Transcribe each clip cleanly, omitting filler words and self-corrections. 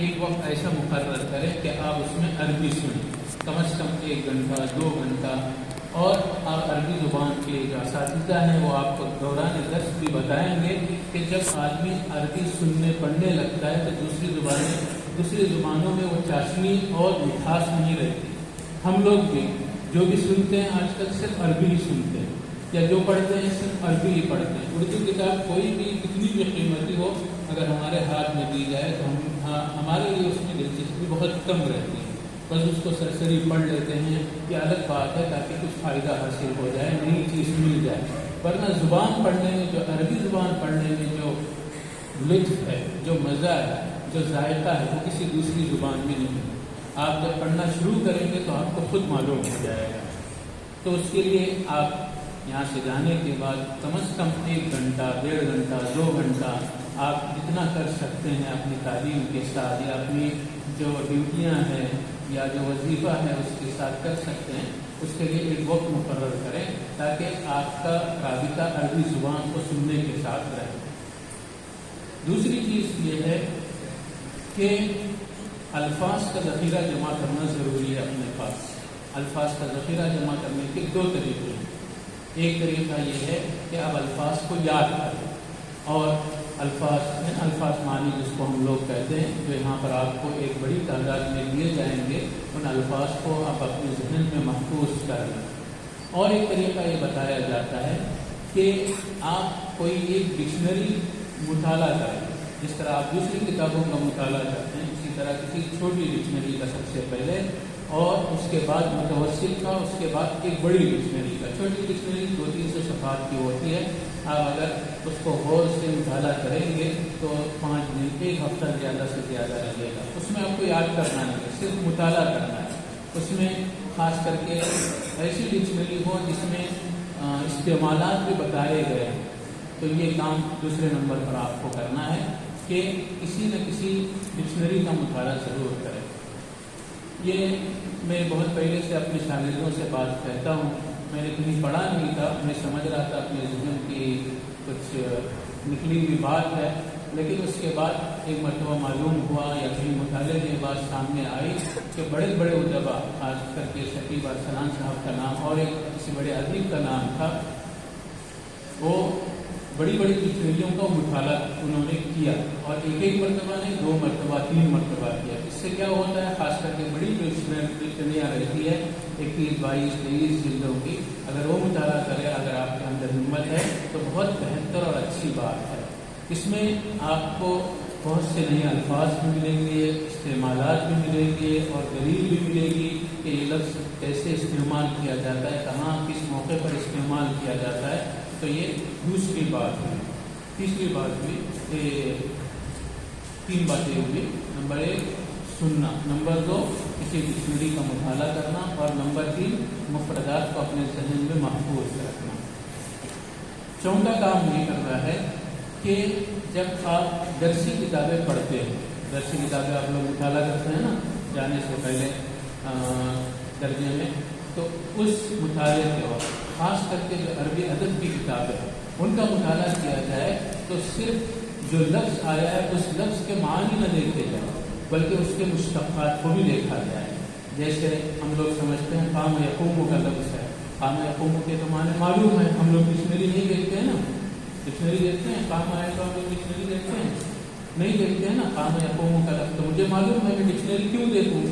ایک وقت ایسا مقرر کریں کہ آپ اس میں عربی سنیں، کم از کم 1 گھنٹہ 2 گھنٹہ، اور آپ عربی زبان کے جو اساتذہ ہیں وہ آپ کو دوران درس بھی بتائیں گے کہ جب آدمی عربی سننے پڑھنے لگتا ہے تو دوسری زبانوں میں وہ چاشنی اور مٹھاس نہیں رہتی۔ ہم لوگ بھی جو بھی سنتے ہیں آج کل صرف عربی ہی سنتے ہیں، یا جو پڑھتے ہیں صرف عربی ہی پڑھتے ہیں۔ اردو کتاب کوئی بھی کتنی بھی قیمتی ہو اگر ہمارے ہاتھ میں دی جائے تو ہمارے لیے اس میں دلچسپی بہت کم رہتی ہے، بس اس کو سرسری پڑھ لیتے ہیں، یہ الگ بات ہے تاکہ کچھ فائدہ حاصل ہو جائے، نئی چیز مل جائے۔ ورنہ زبان پڑھنے میں، جو عربی زبان پڑھنے میں جو لطف ہے، جو مزہ ہے، جو ذائقہ ہے، وہ کسی دوسری زبان میں نہیں ہے۔ آپ جب پڑھنا شروع کریں گے تو آپ کو خود معلوم ہو جائے گا۔ تو اس کے لیے آپ یہاں سے جانے کے بعد کم از کم 1 گھنٹہ 1.5 گھنٹہ 2 گھنٹہ آپ جتنا کر سکتے ہیں اپنی تعلیم کے ساتھ، یا اپنی جو ڈیوٹیاں ہیں یا جو وظیفہ ہے اس کے ساتھ کر سکتے ہیں، اس کے لیے ایک وقت مقرر کریں تاکہ آپ کا رابطہ عربی زبان کو سننے کے ساتھ رہے۔ دوسری چیز یہ ہے کہ الفاظ کا ذخیرہ جمع کرنا ضروری ہے اپنے پاس۔ الفاظ کا ذخیرہ جمع کرنے کے 2 طریقے ہیں۔ ایک طریقہ یہ ہے کہ آپ الفاظ کو یاد کریں، اور الفاظ معنی جس کو ہم لوگ کہتے ہیں، جو یہاں پر آپ کو ایک بڑی تعداد میں دیے جائیں گے، ان الفاظ کو آپ اپنے ذہن میں محفوظ کر لیں۔ اور ایک طریقہ یہ بتایا جاتا ہے کہ آپ کوئی ایک ڈکشنری مطالعہ کریں، جس طرح آپ دوسری کتابوں کا مطالعہ کرتے ہیں، اسی طرح کسی چھوٹی ڈکشنری کا سب سے پہلے، اور اس کے بعد متوسط کا، اس کے بعد ایک بڑی ڈکشنری کا۔ چھوٹی ڈکشنری 200-300 صفحات کی ہوتی ہے، آپ اگر اس کو غور سے مطالعہ کریں گے تو 5 دن 1 ہفتہ زیادہ سے زیادہ لگے گا۔ اس میں آپ کو یاد کرنا نہیں ہے، صرف مطالعہ کرنا ہے۔ اس میں خاص کر کے ایسی ڈکشنری ہو جس میں استعمالات بھی بتائے گئے ہیں، تو یہ کام دوسرے نمبر پر آپ کو کرنا ہے کہ کسی نہ کسی ڈکشنری کا مطالعہ ضرور کریں۔ یہ میں بہت پہلے سے اپنے شاگردوں سے بات کہتا ہوں، میں نے کہیں پڑھا نہیں تھا، میں سمجھ رہا تھا اپنے ذہن کی کچھ نکلی ہوئی بات ہے، لیکن اس کے بعد ایک مرتبہ معلوم ہوا یا کہیں مطالعے میں بات سامنے آئی کہ بڑے بڑے ادبا، خاص کر کے شکیب ارسلان صاحب کا نام اور ایک کسی بڑے ادیب کا نام تھا، وہ بڑی بڑی ڈکشنریوں کا مطالعہ انہوں نے کیا، اور ایک مرتبہ نہیں، 2 مرتبہ 3 مرتبہ کیا۔ اس سے کیا ہوتا ہے، خاص کر کے بڑی جو ڈکشنریاں رہتی ہے 21 22 23 جلدوں کی، اگر وہ مطالعہ کرے، اگر آپ کے اندر ہمت ہے تو بہت بہتر اور اچھی بات ہے۔ اس میں آپ کو بہت سے نئے الفاظ بھی ملیں گے، استعمالات بھی ملیں گے، اور دلیل بھی ملے گی کہ یہ لفظ کیسے استعمال کیا جاتا ہے، کہاں کس موقع پر استعمال کیا جاتا ہے۔ تو یہ دوسری بات ہے۔ تیسری بات ہوئی کہ 3 باتیں ہوئی۔ نمبر 1 سننا، نمبر 2 کسی ڈکشنری کا مطالعہ کرنا، اور نمبر 3 مفردات کو اپنے ذہن میں محفوظ رکھنا۔ چوتھا کام یہ کر رہا ہے کہ جب آپ درسی کتابیں پڑھتے ہیں، درسی کتابیں آپ لوگ مطالعہ کرتے ہیں نا جانے سے پہلے درجے میں، تو اس مطالعے کے وقت خاص کر کے جو عربی ادب کی کتابیں ہیں ان کا مطالعہ کیا جائے تو صرف جو لفظ آیا ہے اس لفظ کے معنی نہ دیکھے جائیں، بلکہ اس کے مشتقات کو بھی دیکھا جائے۔ جیسے ہم لوگ سمجھتے ہیں قام یقوم کا لفظ ہے، قام یقوم کے تو معنی معلوم ہے، ہم لوگ ڈکشنری نہیں دیکھتے ہیں نا، ڈکشنری دیکھتے ہیں، قام آئے تو ہم لوگ ڈکشنری دیکھتے ہیں نہیں دیکھتے ہیں نا، قام یقوم کا لفظ تو مجھے معلوم ہے، میں ڈکشنری کیوں دیکھوں؟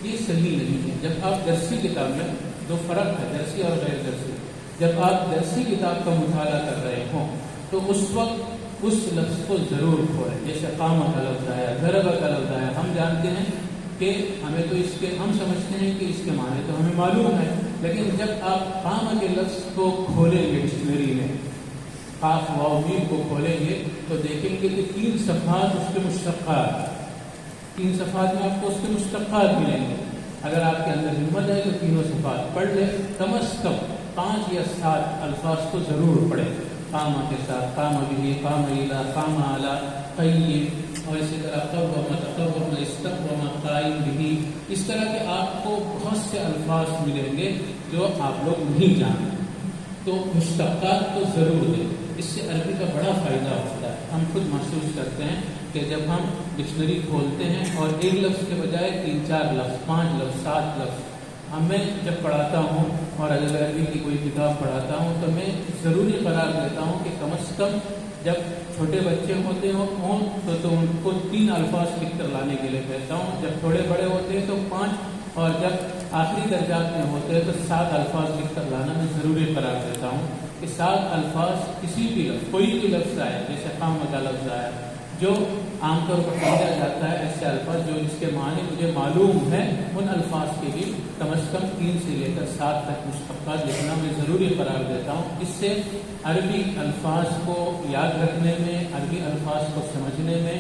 یہ صحیح نہیں ہے۔ جب آپ درسی کتاب میں، 2 فرق ہے درسی اور غیر درسی، جب آپ درسی کتاب کا مطالعہ کر رہے ہوں تو اس وقت اس لفظ کو ضرور کھولیں۔ جیسے قام کا لفظ آیا، ضرب کا لفظ آیا، ہم جانتے ہیں کہ ہمیں تو اس کے، ہم سمجھتے ہیں کہ اس کے معنی تو ہمیں معلوم ہے، لیکن جب آپ قام کے لفظ کو کھولیں گے ڈکشنری میں، قاف واو میم کو کھولیں گے تو دیکھیں گے کہ 3 صفحات اس کے مشتقات، 3 صفحات میں آپ کو اس کے مشتقات ملیں گے۔ اگر آپ کے اندر ہمت ہے تو تینوں صفحات پڑھ لیں، کم از کم 5 یا 7 الفاظ کو ضرور پڑھیں، قام کے ساتھ، قام بھی، قام الا، قام اعلی، قیم، اور اسی طرح قوم، تقوم، استقوم، قائم بھی، اس طرح کے آپ کو بہت سے الفاظ ملیں گے جو آپ لوگ نہیں جانتے، تو مشتقات کو ضرور دیں۔ اس سے عربی کا بڑا فائدہ ہوتا ہے۔ ہم خود محسوس کرتے ہیں کہ جب ہم ڈکشنری کھولتے ہیں اور ایک لفظ کے بجائے 3-4 لفظ، 5 لفظ، 7 لفظ. میں جب پڑھاتا ہوں اور اگر عربی کی کوئی کتاب پڑھاتا ہوں تو میں ضروری قرار دیتا ہوں کہ کم از کم جب چھوٹے بچے ہوتے ہوں تو ان کو 3 الفاظ لکھ کر لانے کے لیے کہتا ہوں. جب تھوڑے بڑے ہوتے ہیں تو 5، اور جب آخری درجات میں ہوتے ہیں تو 7 الفاظ لکھ کر لانا میں ضروری قرار دیتا ہوں کہ 7 الفاظ کسی بھی لفظ، کوئی بھی لفظ آئے، جیسے قامت کا لفظ آیا جو عام طور پر سمجھا جاتا ہے، ایسے الفاظ جو اس کے معنی مجھے معلوم ہے، ان الفاظ کے بھی کم از کم 3 سے لے کر 7 تک مشتقات لکھنا میں ضروری قرار دیتا ہوں. اس سے عربی الفاظ کو یاد رکھنے میں، عربی الفاظ کو سمجھنے میں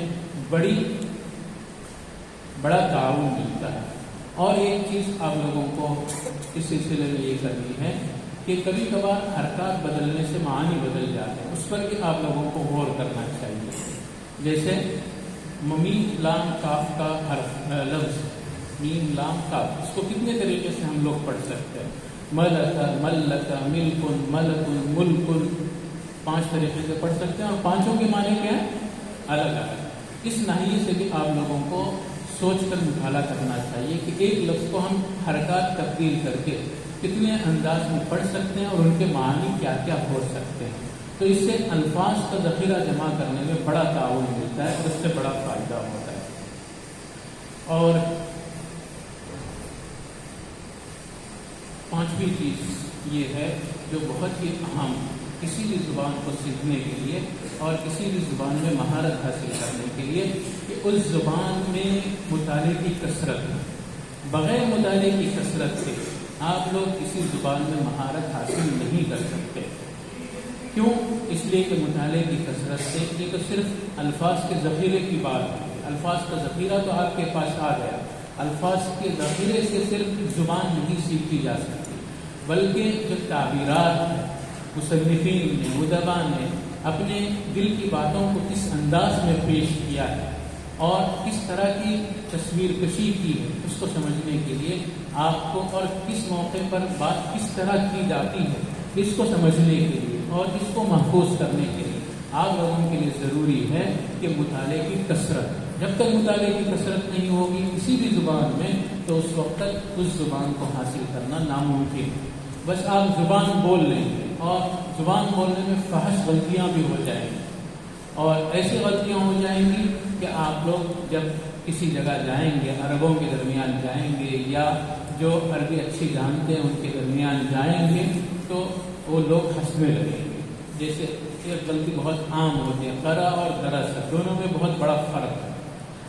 بڑا تعاون ملتا ہے. اور ایک چیز آپ لوگوں کو اس سلسلے میں یہ کرنی ہے کہ کبھی کبھار حرکات بدلنے سے معنی بدل جاتے ہیں، اس پر بھی آپ لوگوں کو غور کرنا چاہیے. جیسے میم لام کاف کا لفظ، میم لام کاف، اس کو کتنے طریقے سے ہم لوگ پڑھ سکتے ہیں؟ ملک، ملک، ملکن، ملکن، ملکن، 5 طریقے سے پڑھ سکتے ہیں، اور 5 کے معنی کیا ہیں؟ الگ الگ. اس ناحیے سے بھی آپ لوگوں کو سوچ کر مطالعہ کرنا چاہیے کہ ایک لفظ کو ہم حرکات تبدیل کر کے کتنے انداز میں پڑھ سکتے ہیں اور ان کے معنی کیا کیا ہو سکتے ہیں. تو اس سے الفاظ کا ذخیرہ جمع کرنے میں بڑا تعاون ملتا ہے اور اس سے بڑا فائدہ ہوتا ہے. اور 5ویں چیز یہ ہے جو بہت ہی اہم کسی بھی زبان کو سیکھنے کے لیے اور کسی بھی زبان میں مہارت حاصل کرنے کے لیے کہ اس زبان میں مطالعے کی کثرت. بغیر مطالعے کی کثرت سے آپ لوگ کسی زبان میں مہارت حاصل نہیں کر سکتے. کیوں؟ اس لیے کہ مطالعے کی کثرت سے یہ تو صرف الفاظ کے ذخیرے کی بات ہے. الفاظ کا ذخیرہ تو آپ کے پاس آ گیا، الفاظ کے ذخیرے سے صرف زبان نہیں سیکھی جا سکتی، بلکہ جو تعبیرات ہیں مصنفین نے، ادبا نے اپنے دل کی باتوں کو کس انداز میں پیش کیا ہے اور کس طرح کی تصویر کشی کی ہے، اس کو سمجھنے کے لیے آپ کو، اور کس موقع پر بات کس طرح کی جاتی ہے اس کو سمجھنے کے لیے اور اس کو محفوظ کرنے کے لیے آپ لوگوں کے لیے ضروری ہے کہ مطالعے کی کثرت. جب تک مطالعے کی کثرت نہیں ہوگی کسی بھی زبان میں تو اس وقت تک اس زبان کو حاصل کرنا ناممکن ہے. بس آپ زبان بول لیں گے اور زبان بولنے میں فحش غلطیاں بھی ہو جائیں گی، اور ایسی غلطیاں ہو جائیں گی کہ آپ لوگ جب کسی جگہ جائیں گے، عربوں کے درمیان جائیں گے یا جو عربی اچھی جانتے ہیں ان کے درمیان جائیں گے تو وہ لوگ ہنسنے لگیں گے. جیسے ایک غلطی بہت عام ہوتی ہے، قرأ اور درس، دونوں میں بہت بڑا فرق ہے.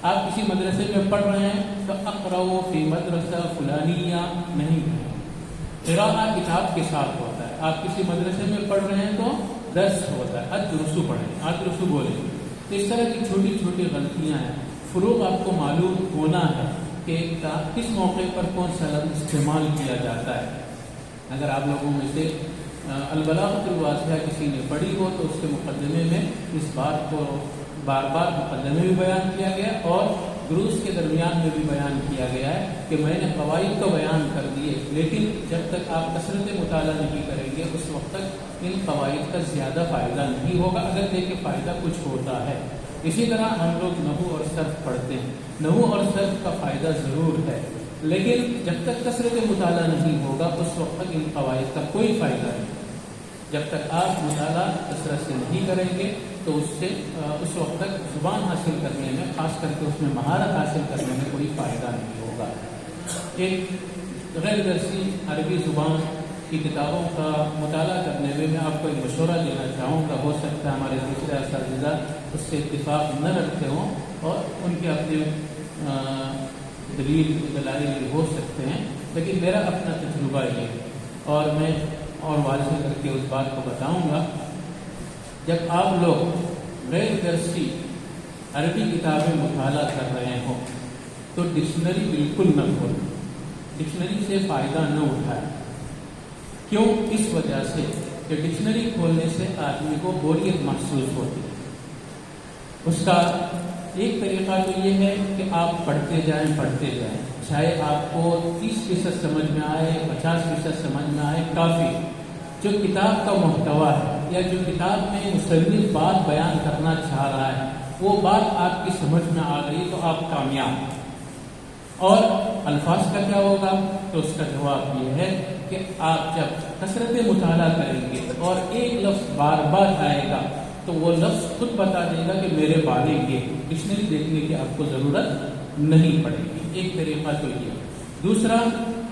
آپ کسی مدرسے میں پڑھ رہے ہیں تو اقرأ فی مدرسہ فلانیہ نہیں ہے، قراءہ کتاب کے ساتھ ہوتا ہے. آپ کسی مدرسے میں پڑھ رہے ہیں تو درس ہوتا ہے، ادرسو پڑھیں، ادرسو بولیں. تو اس طرح کی چھوٹی چھوٹی غلطیاں ہیں. فروغ آپ کو معلوم ہونا ہے کہ کس موقع پر کون سا لفظ استعمال کیا جاتا ہے. اگر آپ لوگوں میں سے البلاغۃ الواضحہ کسی نے پڑھی ہو تو اس کے مقدمے میں اس بات کو بار بار مقدمے میں بیان کیا گیا اور دروس کے درمیان میں بھی بیان کیا گیا ہے کہ میں نے قواعد تو بیان کر دیے، لیکن جب تک آپ کثرت مطالعہ نہیں کریں گے اس وقت تک ان قواعد کا زیادہ فائدہ نہیں ہوگا، اگر دیکھیں فائدہ کچھ ہوتا ہے. اسی طرح ہم لوگ نحو اور صرف پڑھتے ہیں، نحو اور صرف کا فائدہ ضرور ہے، لیکن جب تک کثرت مطالعہ نہیں ہوگا اس وقت تک ان قواعد کا کوئی فائدہ نہیں. جب تک آپ مطالعہ کثرت سے نہیں کریں گے تو اس وقت تک زبان حاصل کرنے میں، خاص کر کے اس میں مہارت حاصل کرنے میں کوئی فائدہ نہیں ہوگا. ایک غیر درسی عربی زبان کی کتابوں کا مطالعہ کرنے میں آپ کو ایک مشورہ دینا چاہوں گا. ہو سکتا ہے ہمارے دوسرے اساتذہ اس سے اتفاق نہ رکھتے ہوں اور ان کے اپنے دلائل ہو سکتے ہیں، لیکن میرا اپنا تجربہ یہ ہے اور میں اور واضح کر کے اس بات کو بتاؤں گا. جب آپ لوگ غیر درسی عربی کتابیں مطالعہ کر رہے ہوں تو ڈکشنری بالکل نہ کھولیں، ڈکشنری سے فائدہ نہ اٹھائیں. کیوں؟ اس وجہ سے کہ ڈکشنری کھولنے سے آدمی کو بوریت محسوس ہوتی ہے. اس کا ایک طریقہ تو یہ ہے کہ آپ پڑھتے جائیں، چاہے آپ کو 30% سمجھ میں آئے، 50% سمجھ میں آئے، کافی. جو کتاب کا محتوا ہے یا جو کتاب میں مصنف بات بیان کرنا چاہ رہا ہے وہ بات آپ کی سمجھ میں آ گئی تو آپ کامیاب ہیں۔ اور الفاظ کا کیا ہوگا؟ تو اس کا جواب یہ ہے کہ آپ جب کثرت مطالعہ کریں گے اور ایک لفظ بار بار آئے گا تو وہ لفظ خود بتا دے گا کہ میرے بارے یہ ڈکشنری دیکھنے کی آپ کو ضرورت نہیں پڑے گی۔ ایک طریقہ تو یہ ہے۔ دوسرا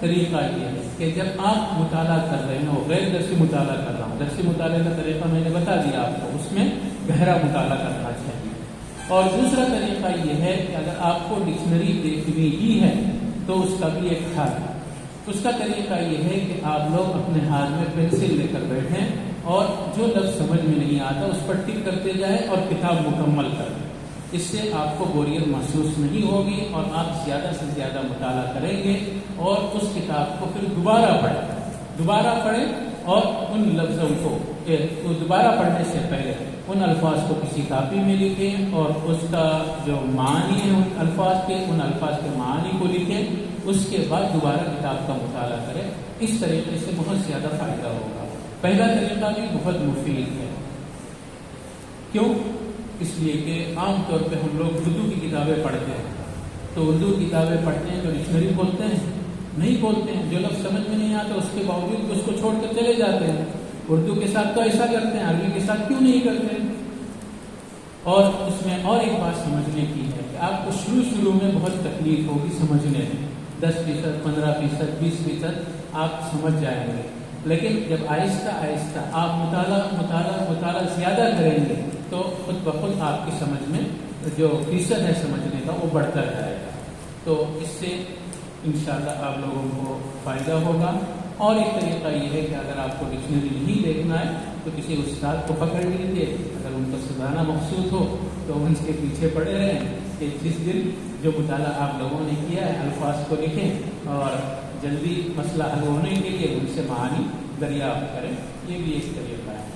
طریقہ یہ ہے کہ جب آپ مطالعہ کر رہے ہیں، غیر درسی مطالعہ کر رہا ہوں، درسی مطالعے کا طریقہ میں نے بتا دیا آپ کو، اس میں گہرا مطالعہ کرنا چاہیے۔ اور دوسرا طریقہ یہ ہے کہ اگر آپ کو ڈکشنری دیکھنی ہی ہے تو اس کا بھی ایک حل ہے۔ اس کا طریقہ یہ ہے کہ آپ لوگ اپنے ہاتھ میں پینسل لے کر بیٹھیں اور جو لفظ سمجھ میں نہیں آتا اس پر ٹک کرتے جائیں اور کتاب مکمل کر دیں۔ اس سے آپ کو بوریت محسوس نہیں ہوگی اور آپ زیادہ سے زیادہ مطالعہ کریں گے اور اس کتاب کو پھر دوبارہ پڑھیں اور ان لفظوں کو دوبارہ پڑھنے سے پہلے ان الفاظ کو کسی کاپی میں لکھیں اور اس کا جو معنی ہے ان الفاظ کے معنی کو لکھیں، اس کے بعد دوبارہ کتاب کا مطالعہ کریں۔ اس طریقے سے بہت زیادہ فائدہ ہوگا۔ پہلا طریقہ بھی بہت مفید ہے۔ کیوں؟ اس لیے کہ عام طور پہ ہم لوگ اردو کی کتابیں پڑھتے ہیں، تو اردو کتابیں پڑھتے ہیں تو ڈکشنری کھولتے ہیں نہیں کھولتے ہیں، جو لفظ سمجھ میں نہیں آتا اس کے باوجود اس کو چھوڑ کر چلے جاتے ہیں۔ اردو کے ساتھ تو ایسا کرتے ہیں، عربی کے ساتھ کیوں نہیں کرتے؟ اور اس میں اور ایک بات سمجھنے کی ہے کہ آپ کو شروع میں بہت تکلیف ہوگی سمجھنے میں، 10%، 15%، 20% آپ سمجھ جائیں گے، لیکن جب آہستہ آپ مطالعہ زیادہ کریں گے تو خود بخود آپ کی سمجھ میں جو فیصد ہے سمجھنے کا وہ بڑھتا جائے گا۔ تو اس سے انشاءاللہ آپ لوگوں کو فائدہ ہوگا۔ اور ایک طریقہ یہ ہے کہ اگر آپ کو ڈکشنری نہیں دیکھنا ہے تو کسی استاد کو پکڑ لیجیے، اگر ان کو سدھارنا مقصود ہو تو ان کے پیچھے پڑے رہیں کہ جس دن جو مطالعہ آپ لوگوں نے کیا ہے الفاظ کو لکھیں اور جلدی مسئلہ حل ہونے کے لیے ان سے معانی دریافت کریں۔ یہ بھی ایک طریقہ ہے۔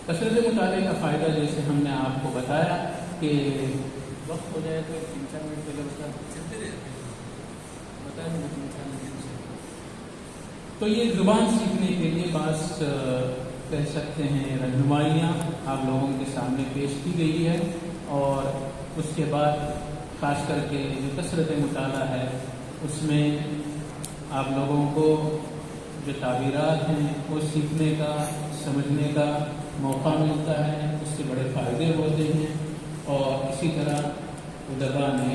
کثرت مطالعے کا فائدہ جیسے ہم نے آپ کو بتایا کہ وقت ہو جائے تو 3-4 منٹ پہلے تو یہ زبان سیکھنے کے لیے بعض کہہ سکتے ہیں رہنمائیاں آپ لوگوں کے سامنے پیش کی گئی ہے، اور اس کے بعد خاص کر کے جو کثرت مطالعہ ہے اس میں آپ لوگوں کو جو تعبیرات ہیں وہ سیکھنے کا سمجھنے کا موقع ملتا ہے، اس سے بڑے فائدے ہوتے ہیں۔ اور اسی طرح ادبا نے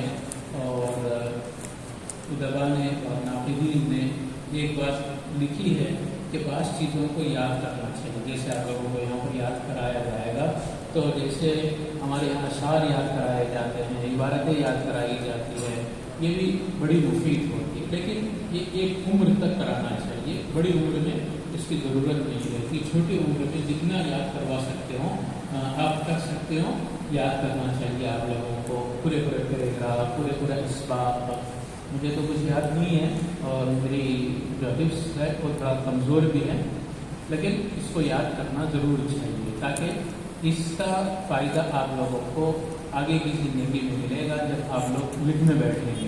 اور ناقدین نے ایک بات لکھی ہے کہ بعض چیزوں کو یاد کرنا چاہیے، جیسے آپ لوگوں کو یہاں پر یاد کرایا جائے گا، تو جیسے ہمارے یہاں اشعار یاد کرائے جاتے ہیں، عبارتیں یاد کرائی جاتی ہے، یہ بھی بڑی مفید ہوتی ہے، لیکن یہ ایک عمر تک کرانا چاہیے۔ بڑی عمر میں اس کی ضرورت نہیں رہتی، چھوٹی عمر میں جتنا یاد کروا سکتے ہوں آپ کر سکتے ہو، یاد کرنا چاہیے آپ لوگوں کو پورے پیراگراف، پورے اسباق۔ مجھے تو کچھ یاد نہیں ہے اور میری جو حفظ ہے وہ تھوڑا کمزور بھی ہے، لیکن اس کو یاد کرنا ضرور چاہیے تاکہ اس کا فائدہ آپ لوگوں کو آگے کی زندگی میں ملے گا جب آپ لوگ لکھنے بیٹھیں گے۔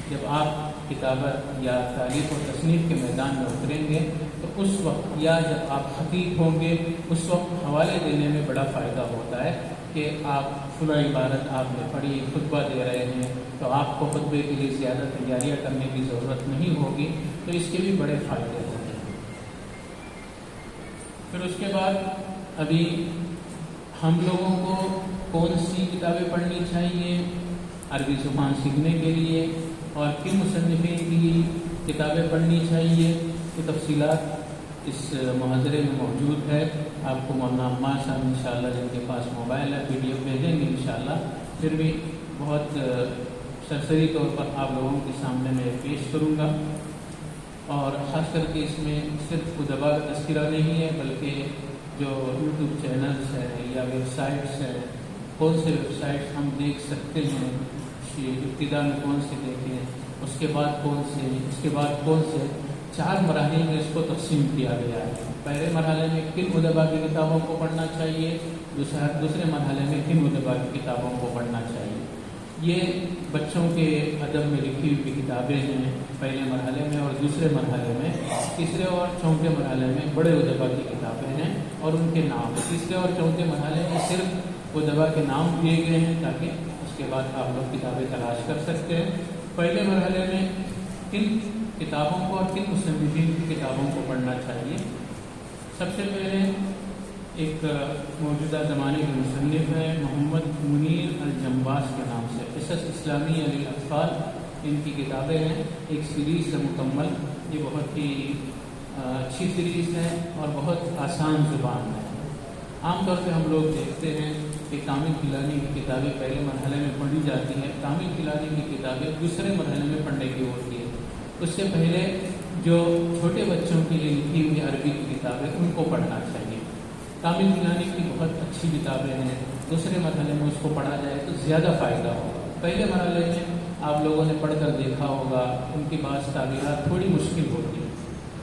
جب آپ کتابت یا تالیف و تصنیف کے میدان میں اتریں گے تو اس وقت یا جب آپ خطیب ہوں گے اس وقت حوالے دینے میں بڑا فائدہ ہوتا ہے کہ آپ فلاں عبارت آپ نے پڑھی، خطبہ دے رہے ہیں تو آپ کو خطبے کے لیے زیادہ تیاریاں کرنے کی ضرورت نہیں ہوگی، تو اس کے بھی بڑے فائدے ہوتے ہیں۔ پھر اس کے بعد ابھی ہم لوگوں کو کون سی کتابیں پڑھنی چاہیے عربی زبان سیکھنے کے لیے اور کن مصنفین کی کتابیں پڑھنی چاہیے، یہ تفصیلات اس محاضرے میں موجود ہے۔ آپ کو مولانا عمار صاحب انشاءاللہ جن کے پاس موبائل ہے ویڈیو بھیجیں گے انشاءاللہ، پھر بھی بہت سرسری طور پر آپ لوگوں کے سامنے میں پیش کروں گا۔ اور خاص کر کے اس میں صرف ادبا کا تذکرہ نہیں ہے بلکہ جو یوٹیوب چینلز ہیں یا ویب سائٹس ہیں، کون سے ویب سائٹس ہم دیکھ سکتے ہیں، ابتدا میں کون سے دیکھیں، اس کے بعد کون سے 4 مراحل میں اس کو تقسیم کیا گیا ہے۔ پہلے مرحلے میں کن ادبا کی کتابوں کو پڑھنا چاہیے، دوسرے مرحلے میں کن ادبا کی کتابوں کو پڑھنا چاہیے۔ یہ بچوں کے ادب میں لکھی ہوئی کتابیں ہیں پہلے مرحلے میں، اور دوسرے مرحلے میں، تیسرے اور چوتھے مرحلے میں بڑے ادبا کی کتابیں ہیں اور ان کے نام۔ تیسرے اور چوتھے مرحلے میں صرف وہ دوا کے نام دیے گئے ہیں تاکہ اس کے بعد آپ لوگ کتابیں تلاش کر سکتے ہیں۔ پہلے مرحلے میں کن کتابوں کو اور کن مصنفین کی کتابوں کو پڑھنا چاہیے؟ سب سے پہلے ایک موجودہ زمانے کے مصنف ہے محمد منیر الجمباس کے نام سے، قصص اسلامیہ للاطفال ان کی کتابیں ہیں، ایک سیریز ہے مکمل۔ یہ بہت ہی اچھی سیریز ہے اور بہت آسان زبان ہے۔ عام طور پہ ہم لوگ دیکھتے ہیں کہ کامل گیلانی کی کتابیں پہلے مرحلے میں پڑھی جاتی ہیں، کامل گیلانی کی کتابیں دوسرے مرحلے میں پڑھنے کی ہوتی ہے۔ اس سے پہلے جو چھوٹے بچوں کے لیے لکھی ہوئی عربی کی کتابیں ان کو پڑھنا چاہیے۔ کامل گیلانی کی بہت اچھی کتابیں ہیں، دوسرے مرحلے میں اس کو پڑھا جائے تو زیادہ فائدہ ہوگا۔ پہلے مرحلے میں آپ لوگوں نے پڑھ کر دیکھا ہوگا ان کی بعض تعبیرات تھوڑی مشکل ہوتی ہیں،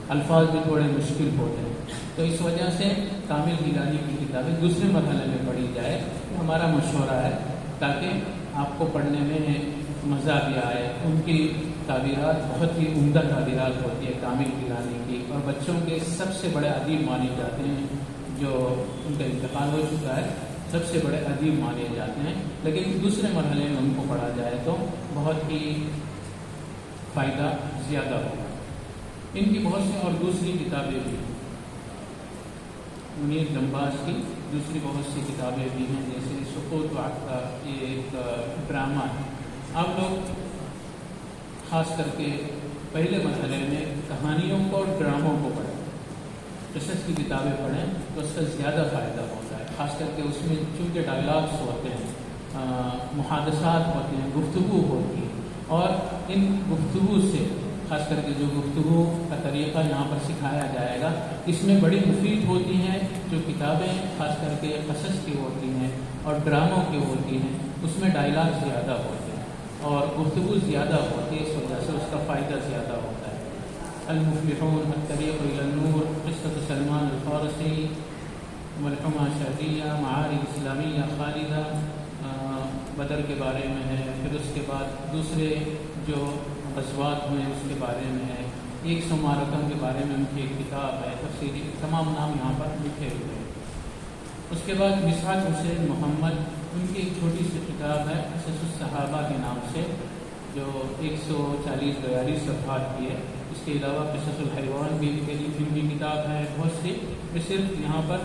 الفاظ بھی تھوڑے مشکل ہوتے ہیں، تو اس وجہ سے کامل گیلانی کی کتابیں دوسرے مرحلے میں پڑھی جائے، ہمارا مشورہ ہے، تاکہ آپ کو پڑھنے میں مزہ بھی آئے۔ ان کی تعبیرات بہت ہی عمدہ تعبیرات ہوتی ہے کامل گیلانی کی، اور بچوں کے سب سے بڑے ادیب مانے جاتے ہیں، جو ان کا انتقال ہو چکا ہے، سب سے بڑے ادیب مانے جاتے ہیں، لیکن دوسرے مرحلے میں ان کو پڑھا جائے تو بہت ہی فائدہ زیادہ ہوگا۔ ان کی بہت سی اور دوسری کتابیں بھی، منیر جمباس کی دوسری بہت سی کتابیں بھی ہیں، جیسے سقوط و عقبہ، یہ ایک ڈرامہ ہے۔ آپ لوگ خاص کر کے پہلے مرحلے میں کہانیوں کو اور ڈراموں کو پڑھیں، قصص کی کتابیں پڑھیں تو اس کا زیادہ فائدہ ہوتا ہے، خاص کر کے اس میں چونکہ ڈائلاگس ہوتے ہیں، محادثات ہوتے ہیں، گفتگو ہوتی ہے، اور ان گفتگو سے خاص کر کے جو گفتگو کا طریقہ یہاں پر سکھایا جائے گا، اس میں بڑی مفید ہوتی ہیں۔ جو کتابیں خاص کر کے قصص کی ہوتی ہیں اور ڈراموں کی ہوتی ہیں، اس میں ڈائلاگ زیادہ ہوتے ہیں اور گفتگو زیادہ ہوتی ہے، اس وجہ سے اس کا فائدہ زیادہ ہوتا ہے۔ المفلحون، الطریق الی النور، قصۃ سلمان الفارسی، ملحمہ شہریہ، معارک اسلامیہ خالدہ، بدر کے بارے میں ہے، پھر اس کے بعد دوسرے جو غزوات ہوئے اس کے بارے میں ہے، 100 معرکوں کے بارے میں ان کی ایک کتاب ہے تفصیلی، تمام نام یہاں پر لکھے ہوئے ہیں۔ اس کے بعد مسعد حسین محمد، ان کی ایک چھوٹی سی کتاب ہے قصص الصحابہ کے نام سے، جو 140-42 صفحات کی ہے۔ اس کے علاوہ قصص الحیوان بھی ان کی کتاب ہے بہت سی۔ میں صرف یہاں پر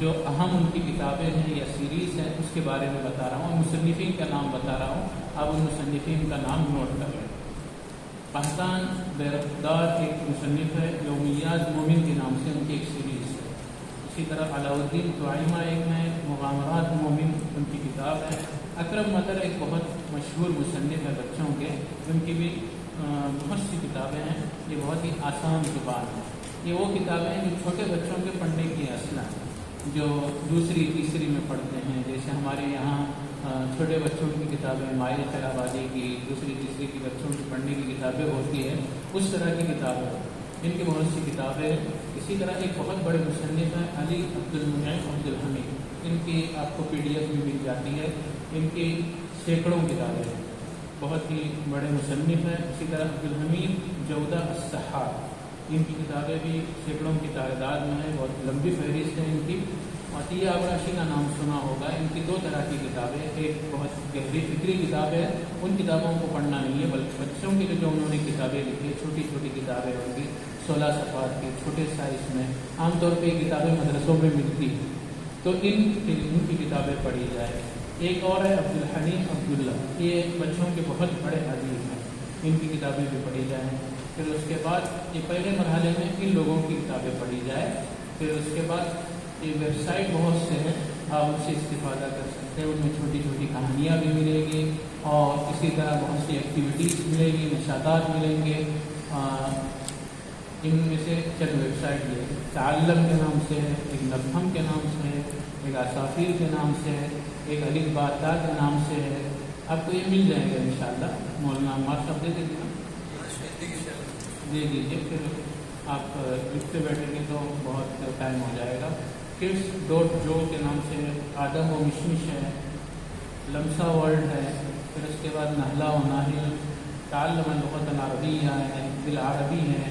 جو اہم ان کی کتابیں ہیں یا سیریز ہیں اس کے بارے میں بتا رہا ہوں، مصنفین کا نام بتا رہا ہوں، آپ ان مصنفین کا نام نوٹ کر لیں۔ قحطان بیرقدار ایک مصنف ہے، یومیات مومن کے نام سے ان کی ایک سیریز ہے۔ اسی طرح علاء الدین طعیمہ ایک ہے، مغامرات مومن ان کی کتاب ہے۔ اکرم مطر ایک بہت مشہور مصنف ہے بچوں کے، ان کی بھی بہت سی کتابیں ہیں، یہ بہت ہی آسان زبان ہے۔ یہ وہ کتابیں ہیں جو چھوٹے بچوں کے پڑھنے کی اصل ہیں، جو دوسری تیسری میں پڑھتے ہیں، جیسے ہمارے یہاں چھوٹے بچوں کی کتابیں مائل خیرآبادی کی دوسری تیسری کی بچوں کی پڑھنے کی کتابیں ہوتی ہیں، اس طرح کی کتابیں ان کی بہت سی کتابیں۔ اسی طرح ایک بہت بڑے مصنف ہیں علی عبدالمنعم عبدالحمید، ان کی آپ کو PDF بھی مل جاتی ہے، ان کی سینکڑوں کتابیں ہیں، بہت ہی بڑے مصنف ہیں۔ اسی طرح عبدالحمید جودہ السحار، ان کی کتابیں بھی سینکڑوں کی تعداد میں ہیں، بہت لمبی فہرست ہے ان کی۔ عطیہ آبراشی کا نام سنا ہوگا، ان کی 2 طرح کی کتابیں، ایک بہت گہری فکری کتاب ہے، ان کتابوں کو پڑھنا نہیں ہے، بلکہ بچوں کے لیے جو انہوں نے کتابیں لکھی ہیں، چھوٹی چھوٹی کتابیں ان کی 16 صفحات کی، چھوٹے سائز میں، عام طور پہ یہ کتابیں مدرسوں میں ملتی ہیں، تو ان کی کتابیں پڑھی جائے۔ ایک اور ہے عبدالحلیم عبداللہ، یہ بچوں کے بہت بڑے ادیب ہیں، ان کی کتابیں بھی پڑھی جائیں۔ پھر اس کے بعد یہ پہلے مرحلے میں ان لوگوں کی کتابیں پڑھی جائے، پھر اس کے بعد یہ ویب سائٹ بہت سے ہیں، آپ ان سے استفادہ کر سکتے ہیں، ان میں چھوٹی چھوٹی کہانیاں بھی ملیں گی اور اسی طرح بہت سی ایکٹیویٹیز ملیں گی، نشاطات ملیں گے۔ ان میں سے چند ویب سائٹ یہ تعلم کے نام سے ہے، ایک نفہم کے نام سے ہے، ایک اسافیر کے نام سے ہے، ایک الف با تا کے نام سے ہے، آپ کو یہ مل جائیں گے انشاءاللہ۔ مولانا عمار صاحب دے دیجیے، دے دیجیے، پھر آپ لکھتے بیٹھیں گے تو بہت ٹائم ہو جائے گا۔ kids.jo کے نام سے آدم و مشمش ہے، لمسا ورلڈ ہے، پھر اس کے بعد نہلا و ناہل، تعلم اللغۃ العربیہ ہے، بالعربی ہے۔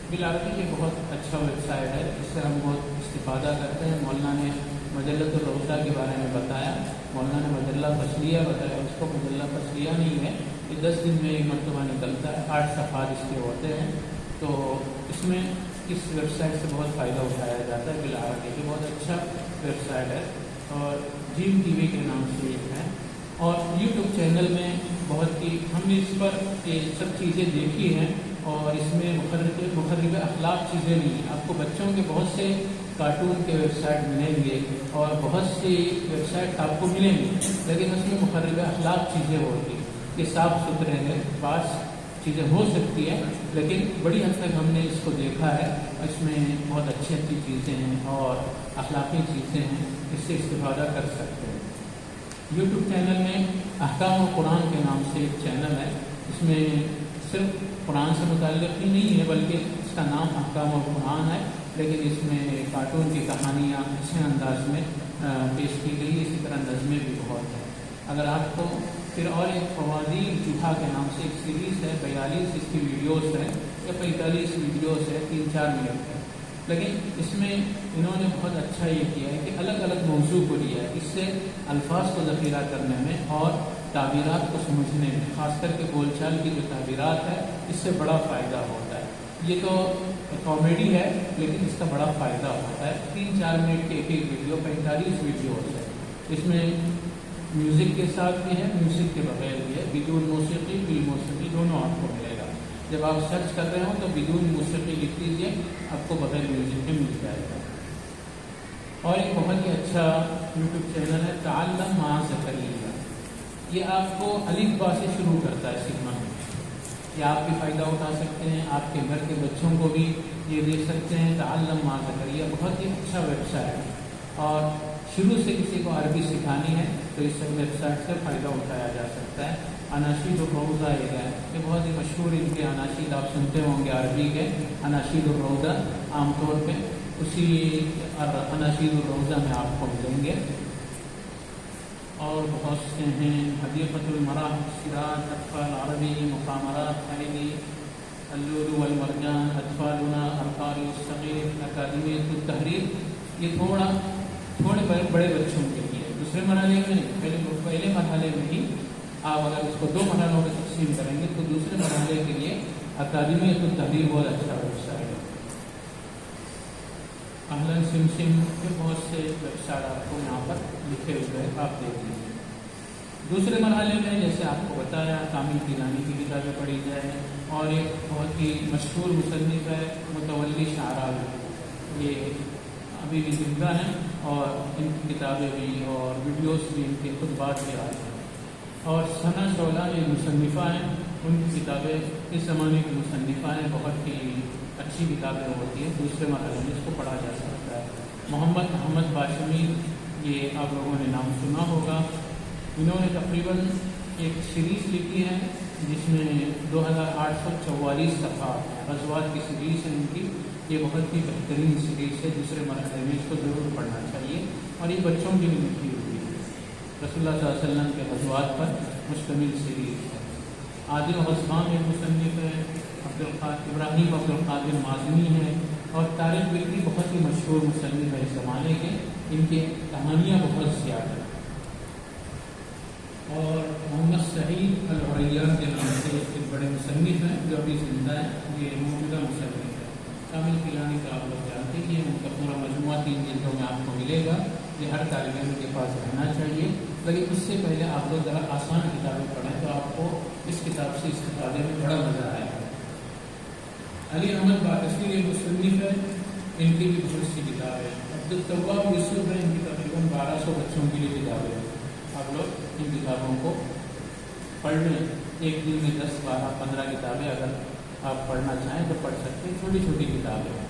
بالعربی یہ بہت اچھا ویب سائٹ ہے، اس سے ہم بہت استفادہ کرتے ہیں، مولانا نے مجلۃ الروضہ کے بارے میں بتایا. مولانا نے مجلہ فصلیہ بتایا، اس کو مجلہ فصلیہ نہیں ہے، یہ 10 دن میں ایک مرتبہ نکلتا ہے، 8 صفحات اس کے ہوتے ہیں. تو اس میں اس ویب سائٹ سے بہت فائدہ اٹھایا جاتا ہے بالعربی. یہ بہت اچھا ویب سائٹ ہے اور جیم ٹی وی کے نام سے یہ ہے. اور یوٹیوب چینل میں بہت ہی ہم نے اس پر یہ سب چیزیں دیکھی ہیں اور اس میں مخرب اخلاق چیزیں نہیں ہیں. آپ کو بچوں کے بہت سے کارٹون کے ویب سائٹ ملیں گے اور بہت سی ویب سائٹ آپ کو ملیں گی، لیکن اس میں مخرب اخلاق چیزیں ہوتی ہیں. یہ صاف ستھرے ہیں، بعض چیزیں ہو سکتی ہیں، لیکن بڑی حد تک ہم نے اس کو دیکھا ہے. اس میں بہت اچھی اچھی چیزیں ہیں اور اخلاقی چیزیں ہیں، اس سے استفادہ کر سکتے ہیں. یوٹیوب چینل میں احکام القرآن کے نام سے ایک چینل ہے. اس میں صرف قرآن سے متعلق ہی نہیں ہے بلکہ اس کا نام احکام القرآن ہے، لیکن اس میں کارٹون کی کہانیاں اچھے انداز میں پیش کی گئی. اسی طرح نظمیں بھی بہت ہیں. اگر آپ کو پھر اور ایک فوازیر جوہا کے نام سے ایک سیریز ہے، 42 اس کی ویڈیوز ہیں یا 45 ویڈیوز ہے، 3-4 منٹ ہے. لیکن اس میں انہوں نے بہت اچھا یہ کیا ہے کہ الگ الگ موضوع کو لیا ہے. اس سے الفاظ کو ذخیرہ کرنے میں اور تعبیرات کو سمجھنے میں، خاص کر کے بول چال کی جو تعبیرات ہے، اس سے بڑا فائدہ ہوتا ہے. یہ تو کامیڈی ہے لیکن اس کا بڑا فائدہ ہوتا ہے. 3-4 منٹ کے ایک ویڈیو، 45 ویڈیوز ہے. اس میں میوزک کے ساتھ بھی ہے، میوزک کے بغیر بھی ہے. بدون موسیقی، بل موسیقی دونوں آپ کو ملے گا. جب آپ سرچ کر رہے ہوں تو بدون موسیقی لکھ لیجیے، آپ کو بغیر میوزک کے مل جائے گا. اور ایک بہت ہی اچھا یوٹیوب چینل ہے تعلم مع زکریا. یہ آپ کو الف با سے شروع کرتا ہے سیکھنا. یہ آپ بھی فائدہ اٹھا سکتے ہیں، آپ کے گھر کے بچوں کو بھی یہ دیکھ سکتے ہیں. تعلم مع زکریا بہت ہی اچھا ویب سائٹ ہے اور شروع سے کسی کو عربی سکھانی ہے تو اس ویب سائٹ سے فائدہ اٹھایا جا سکتا ہے. اناشید الروضہ ایک ہے، یہ بہت ہی مشہور ان کے اناشید آپ سنتے ہوں گے عربی کے. اناشید الروضہ عام طور پہ اسی اناشید الروضہ میں آپ کو ملیں گے. اور بہت سے ہیں، حدیقۃ المراح، سراج، اطفال عربی، مقامرات خیلی، اللؤلؤ والمرجان، اطفالنا، القاری الصغیر، اکادمیۃ التحریر. یہ تھوڑے بڑے بچوں کے لیے دوسرے مرحلے میں نہیں، پہلے مرحلے میں ہی آپ اگر اس کو 2 مرحلوں میں تقسیم کریں گے تو دوسرے مرحلے کے لیے اکادمیۃ التحریر بہت اچھا ویب سائٹ ہے. اہلاً سمسم کے بہت سے ویب سائٹ آپ کو یہاں پر لکھے ہوئے ہیں، آپ دیکھ لیجیے. دوسرے مرحلے میں جیسے آپ کو بتایا کامل گیلانی کی کتابیں پڑھی جائیں اور ایک بہت ہی مشہور مصنف ہے متولی شعراوی. یہ ابھی بھی زندہ ہیں اور ان کی کتابیں بھی اور ویڈیوز بھی، ان کے خطبات بھی آئے ہیں. اور ثنا شعلہ جو مصنفہ ہیں، ان کی کتابیں اس زمانے کی مصنفہ ہیں، بہت ہی اچھی کتابیں ہوتی ہیں. دوسرے مرحلے میں اس کو پڑھا جا سکتا ہے. محمد احمد باشمی، یہ آپ لوگوں نے نام سنا ہوگا. انہوں نے تقریباً ایک سیریز لکھی ہے جس میں 2844 صفحات غزوات کی سیریز ہے ان کی. یہ بہت ہی بہترین سیریز ہے. دوسرے مرحلے میں اس کو ضرور پڑھنا چاہیے اور یہ بچوں کے لیے لکھی ہوئی ہے. رسول اللہ صلی اللہ علیہ وسلم کے غزوات پر مشتمل سیریز ہے. عادل غزوان ایک مصنف ہے، ابراہیم عبدالقادر مازنی ہے اور طارق بلخی بہت ہی مشہور مصنف ہے اس زمانے کے. ان کے کہانیاں بہت زیادہ ہیں. اور محمد سعید العریان کے نام سے ایک بڑے مصنف ہیں جو ابھی زندہ ہیں. یہ موجودہ مصنف ہے. کامل گیلانی کا آپ لوگ جانتے ہیں، ان کا پورا مجموعہ 3 جلدوں میں آپ کو ملے گا. یہ ہر طالب علم کے پاس رہنا چاہیے. لیکن اس سے پہلے آپ لوگ ذرا آسان کتابیں پڑھیں تو آپ کو اس کتاب سے استفادے میں بڑا مزہ آئے گا. علی احمد باقی ایک مصنف ہے، ان کی بھی بہت سی کتابیں ہیں. عبدالتواب یوسف ہے، ان کی تقریباً 1200 بچوں کے لیے کتابیں ہیں. آپ لوگ ان کتابوں کو پڑھ لیں. ایک دن میں 10، 12، 15 کتابیں اگر آپ پڑھنا چاہیں تو پڑھ سکتے ہیں. چھوٹی چھوٹی کتابیں ہیں.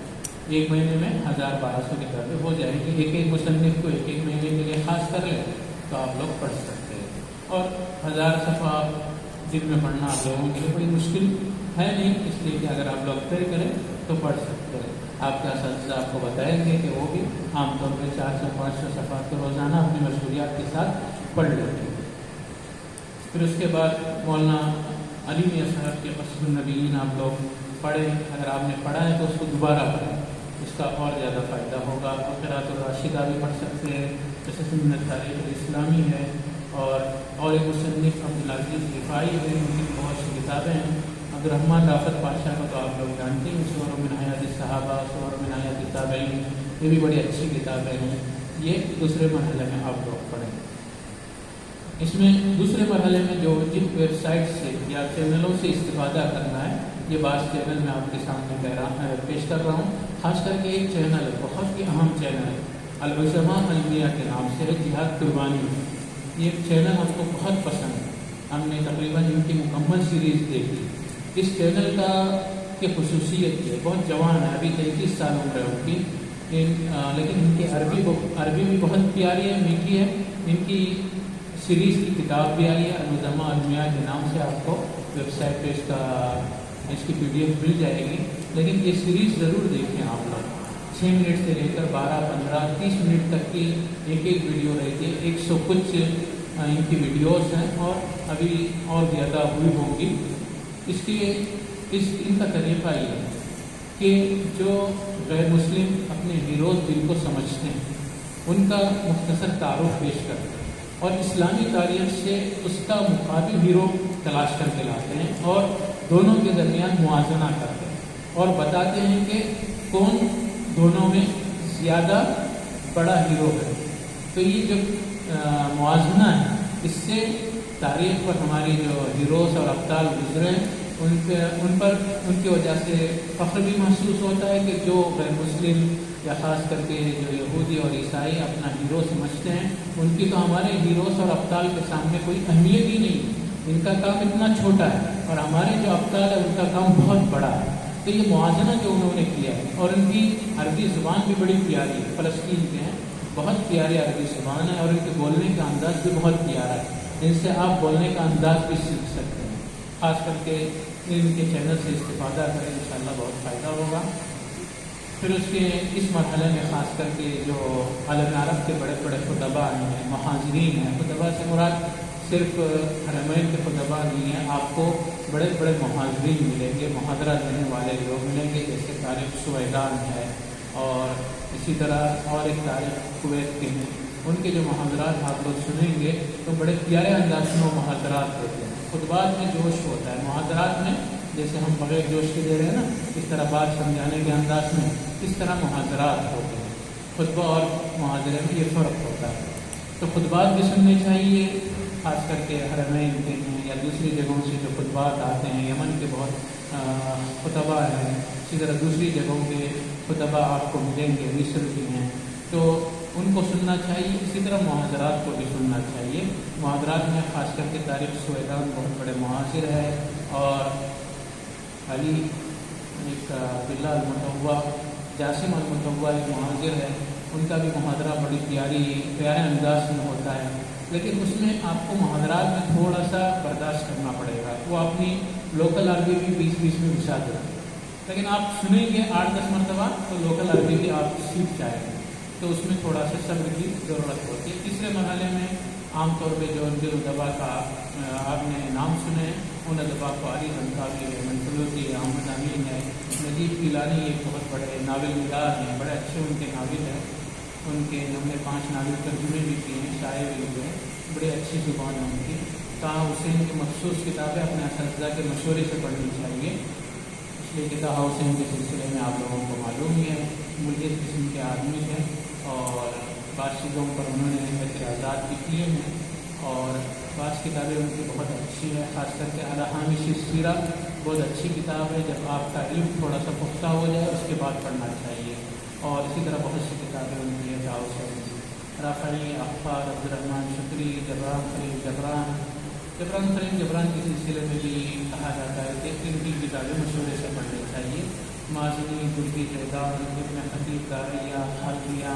ایک مہینے میں 1000-1200 کتابیں ہو جائے گی. ایک مصنف کو ایک مہینے کے لیے خاص کر لیں تو آپ لوگ پڑھ سکتے ہیں. اور 1000 صفحہ دن میں پڑھنا آپ لوگوں کے لیے کوئی مشکل ہے نہیں، اس لیے کہ اگر آپ لوگ طے کریں تو پڑھ سکتے ہیں. آپ کے اساتذہ آپ کو بتائیں گے کہ وہ بھی عام طور پہ 400-500 صفحات کو روزانہ اپنی مشغولیات کے ساتھ پڑھ لیتے ہیں. پھر اس کے بعد مولانا علی میاں صاحب کے قصص النبیین آپ لوگ پڑھیں. اگر آپ نے پڑھا ہے تو اس کو دوبارہ پڑھیں. اس کا اور زیادہ فائدہ ہوگا. اور قراءۃ الراشدہ بھی پڑھ سکتے ہیں جیسے سنت تاریخ الاسلامی ہے، اور ایک مصنف عبدالعزیز رفاعی ہے، ان کی بہت سی کتابیں ہیں. عبدالرحمن رافت پاشا کو تو آپ لوگ جانتے ہیں، صور من حیات الصحابہ، صور من حیات التابعین، یہ بھی بڑی اچھی کتابیں ہیں. یہ دوسرے مرحلے میں آپ لوگ پڑھیں. اس میں دوسرے مرحلے میں جو جن ویب سائٹ سے یا چینلوں سے استفادہ کرنا ہے، یہ بعض چینل میں آپ کے سامنے پیش کر رہا ہوں. خاص کر کے ایک چینل ہے، بہت ہی اہم چینل ہے، العظماء المیہ کے نام سے ہے، جہاد قربانی. یہ چینل ہم کو بہت پسند ہے، ہم نے تقریباً ان کی مکمل سیریز دیکھی. اس چینل کا کی خصوصیت ہے، بہت جوان ہے، ابھی 33 سال عمر ہے ان کی، لیکن ان کی عربی بھی بہت پیاری ہے، میٹھی ہے. ان کی سیریز کی کتاب بھی آئی ہے، العظماء المیہ کے نام سے. آپ کو ویب سائٹ پہ اس کی پی ڈی ایف مل جائے گی. لیکن یہ سیریز ضرور دیکھیں آپ لوگ. 6 منٹ سے لے کر 12، 15، 30 منٹ تک کی ایک ویڈیو رہتی ہے. 100 کچھ ان کی ویڈیوز ہیں، اور ابھی اور زیادہ ہوئی ہوں گی. ان کا طریقہ یہ ہے کہ جو غیر مسلم اپنے ہیروز جن کو سمجھتے ہیں، ان کا مختصر تعارف پیش کرتے ہیں، اور اسلامی تاریخ سے اس کا مقابل ہیرو تلاش کر کے لاتے ہیں، اور دونوں کے درمیان موازنہ کرتے ہیں، اور بتاتے ہیں کہ کون دونوں میں زیادہ بڑا ہیرو ہے. تو یہ جو موازنہ ہے، اس سے تاریخ پر ہماری جو ہیروز اور ابطال گزرے ہیں، ان کی وجہ سے فخر بھی محسوس ہوتا ہے کہ جو غیر مسلم یا خاص کر کے جو یہودی اور عیسائی اپنا ہیرو سمجھتے ہیں، ان کی تو ہمارے ہیروز اور ابطال کے سامنے کوئی اہمیت ہی نہیں. ان کا کام اتنا چھوٹا ہے، اور ہمارے جو ابطال ہے ان کا کام بہت بڑا ہے. تو یہ موازنہ جو انہوں نے کیا ہے، اور ان کی عربی زبان بھی بڑی پیاری ہے، فلسطین کے ہیں، بہت پیاری عربی زبان ہے، اور ان کے بولنے کا انداز بھی بہت پیارا ہے. ان سے آپ بولنے کا انداز بھی سیکھ سکتے ہیں. خاص کر کے ان کے چینل سے استفادہ کریں، انشاءاللہ بہت فائدہ ہوگا. پھر اس مرحلے میں خاص کر کے جو عالم عرب کے بڑے بڑے خطباء ہیں، محاضرین ہیں، خطباء سے مراد صرف حرمین کے خطباء نہیں ہیں، آپ کو بڑے بڑے محاضرین ملیں گے، محاضرہ دینے والے لوگ ملیں گے، جیسے طارق سویدان ہے، اور اسی طرح اور ایک طارق کویت کے ہیں. ان کے جو محاضرات آپ لوگ سنیں گے تو بڑے پیارے انداز میں وہ محاضرات ہوتے ہیں. خطبات میں جوش ہوتا ہے، محاضرات میں جیسے ہم بغیر جوش کے دے رہے ہیں نا، اس طرح بات سمجھانے کے انداز میں اس طرح محاضرات ہوتے ہیں. خطبہ اور محاضرے میں یہ فرق ہوتا ہے. تو خطبات بھی سننے چاہیے، خاص کر کے حرمین کے ہیں یا دوسری جگہوں سے جو خطبات آتے ہیں. یمن کے بہت خطبہ ہیں، اسی طرح دوسری جگہوں کے خطبہ آپ کو ملیں گے، مصر کے ہیں، تو ان کو سننا چاہیے. اسی طرح محاضرات کو بھی سننا چاہیے. محاضرات میں خاص کر کے طارق سویدان بہت بڑے محاضر ہے، اور علی ایک عبداللہ المتوع، جاسم المتوع ایک محاضر ہے، ان کا بھی محاضرہ بڑی پیارے انداز میں ہوتا ہے. لیکن اس میں آپ کو محاضرات میں تھوڑا سا برداشت کرنا پڑے گا. وہ اپنی لوکل عربی بھی بیچ میں گھسا دیں، لیکن آپ سنیں گے 8-10 مرتبہ تو لوکل عربی بھی آپ سیکھ جائیں گے. تو اس میں تھوڑا سا صبر کی ضرورت ہوتی ہے. تیسرے مرحلے میں عام طور پہ جو ان کے ادبا کا آپ نے نام سنے، ان ادبا کو علی رنکاوی ہے، منفلوطی ہے، احمد امین ہے، نجیب گیلانی ایک بہت بڑے ناول نگار ہیں، بڑے اچھے ان کے ناول ہیں. ان کے ہم نے 5 ناول ترجمے بھی کیے ہیں، شائع بھی ہوئے ہیں، بڑی اچھی زبان ہے ان کی. طه حسین کی مخصوص کتابیں اپنے اساتذہ کے مشورے سے پڑھنی چاہیے، اس لیے کہ طه حسین کے سلسلے میں آپ لوگوں کو معلوم ہی ہے ملکیت قسم کے آدمی ہیں، اور بعض چیزوں پر انہوں نے اعتراضات بھی کیے ہیں، اور بعض کتابیں ان کی بہت اچھی ہیں. خاص کر کے علی حامش السیرہ بہت اچھی کتاب ہے، جب آپ کا علم تھوڑا سا پختہ ہو جائے اس کے بعد پڑھنا چاہیے. اور اسی طرح بہت سی کتابیں ان کی ہیں، رافعی، اخبار، عبدالرحمن شکری، جبران خلیم کے سلسلے میں بھی کہا جاتا ہے کہ ان کی کتابیں مشورے سے پڑھنی چاہیے. مازنی، ترکی جیدان، ابن خطیب داریہ، خالقیہ،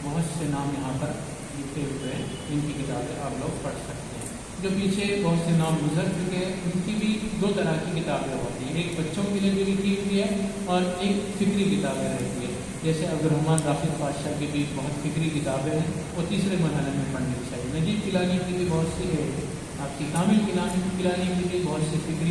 بہت سے نام یہاں پر لکھے ہوئے ہیں. ان کی کتابیں آپ لوگ پڑھ سکتے ہیں. جو پیچھے بہت سے نام گزر چکے ہیں، ان کی بھی 2 طرح کی کتابیں ہوتی ہیں، ایک بچوں کے لیے بھی لکھی ہوئی ہے اور ایک فکری کتابیں رہتی ہے. جیسے عبدالرحمن رافت پاشا کی بھی بہت فکری کتابیں ہیں، وہ تیسرے مرحلے میں پڑھنی چاہیے. نجیب گیلانی کی بھی بہت سی ہے، آپ کی کامل گیلانی کی بھی بہت سی فکری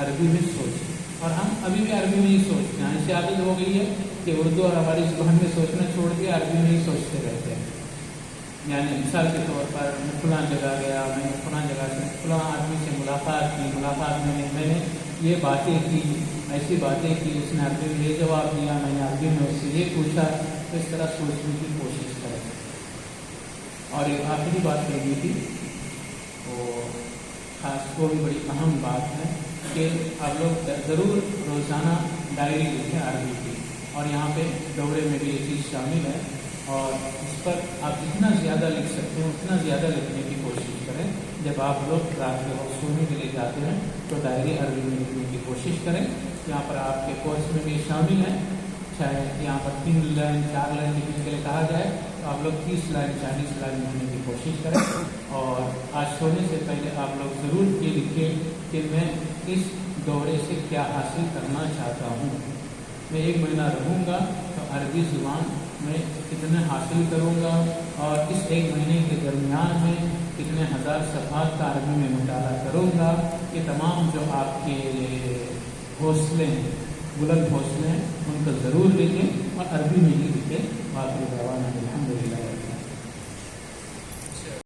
عربی میں سوچیں. اور ہم ابھی بھی عربی میں ہی سوچتے ہیں. ایسی عادت ہو گئی ہے کہ اردو اور ہماری زبان میں سوچنا چھوڑ دیا، عربی میں ہی سوچتے رہتے ہیں. یعنی مثال کے طور پر میں فلاں جگہ گیا، میں نے فلاں جگہ سے فلاں آدمی سے ملاقات کی، ملاقات میں نے یہ باتیں کی، ایسی باتیں کی، اس نے عربی میں یہ جواب دیا، میں نے عربی میں اس سے یہ پوچھا. اس طرح سوچنے کی کوشش کریں. اور ایک آخری بات کہی تھی، وہ خاص کو بھی بڑی اہم بات ہے کہ آپ لوگ ضرور روزانہ ڈائری لکھیں عربی کی. اور یہاں پہ دورے میں بھی یہ چیز شامل ہے، اور اس پر آپ جتنا زیادہ لکھ سکتے ہیں اتنا زیادہ لکھنے کی کوشش کریں. جب آپ لوگ رات کے وقت سونے کے لیے جاتے ہیں تو ڈائری عربی میں لکھنے کی کوشش کریں. یہاں پر آپ کے کورس میں بھی شامل ہے. چاہے یہاں پر 3 لائن 4 لائن لکھنے کے لیے کہا جائے تو آپ لوگ 30 لائن 40 لائن لکھنے کی کوشش کریں. اور آج سونے سے پہلے آپ لوگ ضرور یہ لکھیں کہ میں اس دورے سے کیا حاصل کرنا چاہتا ہوں. میں 1 مہینہ رہوں گا تو عربی زبان میں کتنے حاصل کروں گا، اور اس 1 مہینے کے درمیان میں کتنے ہزار صفحات کا عربی میں مطالعہ کروں گا. یہ تمام جو آپ کے حوصلے ہیں، بلند حوصلے ہیں، ان کو ضرور لکھیں اور عربی میں ہی لکھیں. باقی